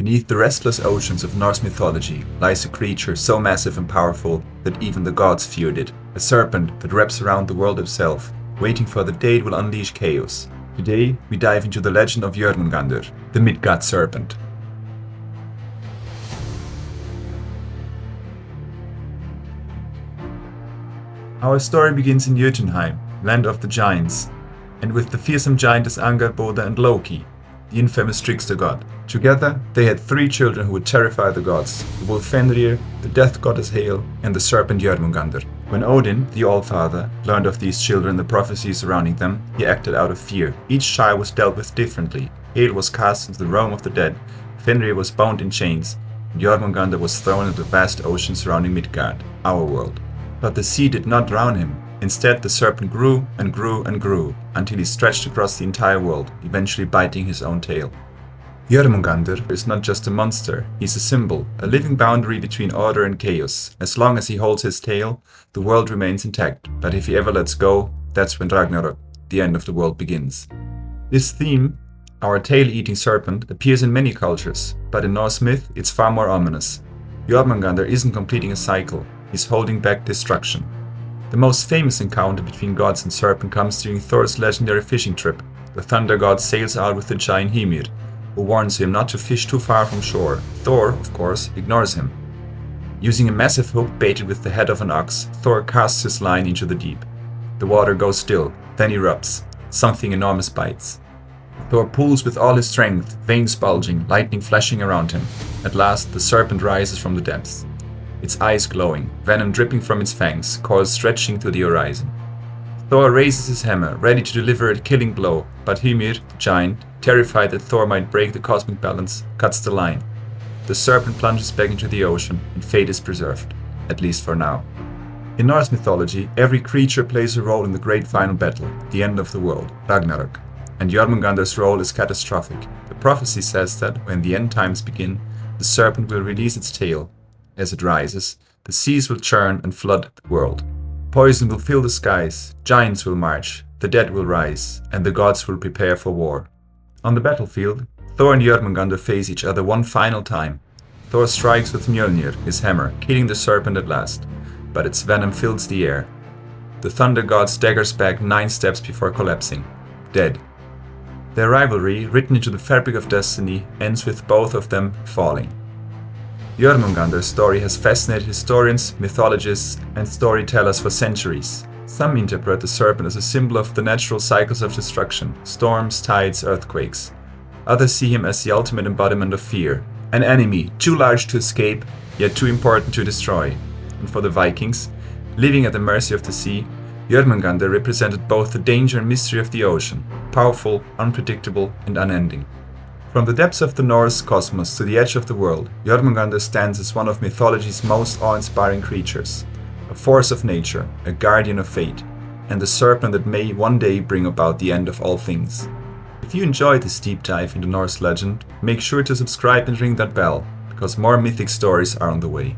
Beneath the restless oceans of Norse mythology lies a creature so massive and powerful that even the gods feared it. A serpent that wraps around the world itself, waiting for the day it will unleash chaos. Today, we dive into the legend of Jörmungandr, the Midgard Serpent. Our story begins in Jotunheim, land of the giants, and with the fearsome giantess Angerboda and Loki, the infamous trickster god. Together, they had 3 children who would terrify the gods, the wolf Fenrir, the death goddess Hail, and the serpent Jörmungandr. When Odin, the All-Father, learned of these children and the prophecies surrounding them, he acted out of fear. Each child was dealt with differently. Hail was cast into the realm of the dead, Fenrir was bound in chains, and Jörmungandr was thrown into the vast ocean surrounding Midgard, our world. But the sea did not drown him. Instead, the serpent grew and grew and grew, until he stretched across the entire world, eventually biting his own tail. Jörmungandr is not just a monster, he's a symbol, a living boundary between order and chaos. As long as he holds his tail, the world remains intact, but if he ever lets go, that's when Ragnarok, the end of the world, begins. This theme, our tail-eating serpent, appears in many cultures, but in Norse myth it's far more ominous. Jörmungandr isn't completing a cycle, he's holding back destruction. The most famous encounter between gods and serpent comes during Thor's legendary fishing trip. The thunder god sails out with the giant Hymir, who warns him not to fish too far from shore. Thor, of course, ignores him. Using a massive hook baited with the head of an ox, Thor casts his line into the deep. The water goes still, then erupts. Something enormous bites. Thor pulls with all his strength, veins bulging, lightning flashing around him. At last, the serpent rises from the depths. Its eyes glowing, venom dripping from its fangs, coils stretching to the horizon. Thor raises his hammer, ready to deliver a killing blow, but Hymir, the giant, terrified that Thor might break the cosmic balance, cuts the line. The serpent plunges back into the ocean, and fate is preserved, at least for now. In Norse mythology, every creature plays a role in the great final battle, the end of the world, Ragnarok, and Jörmungandr's role is catastrophic. The prophecy says that, when the end times begin, the serpent will release its tail. As it rises, the seas will churn and flood the world. Poison will fill the skies, giants will march, the dead will rise, and the gods will prepare for war. On the battlefield, Thor and Jörmungandr face each other one final time. Thor strikes with Mjolnir, his hammer, killing the serpent at last, but its venom fills the air. The thunder god staggers back 9 steps before collapsing, dead. Their rivalry, written into the fabric of destiny, ends with both of them falling. Jörmungandr's story has fascinated historians, mythologists, and storytellers for centuries. Some interpret the serpent as a symbol of the natural cycles of destruction, storms, tides, earthquakes. Others see him as the ultimate embodiment of fear, an enemy too large to escape, yet too important to destroy. And for the Vikings, living at the mercy of the sea, Jörmungandr represented both the danger and mystery of the ocean, powerful, unpredictable, and unending. From the depths of the Norse cosmos to the edge of the world, Jörmungandr stands as one of mythology's most awe-inspiring creatures, a force of nature, a guardian of fate, and the serpent that may one day bring about the end of all things. If you enjoyed this deep dive into Norse legend, make sure to subscribe and ring that bell, because more mythic stories are on the way.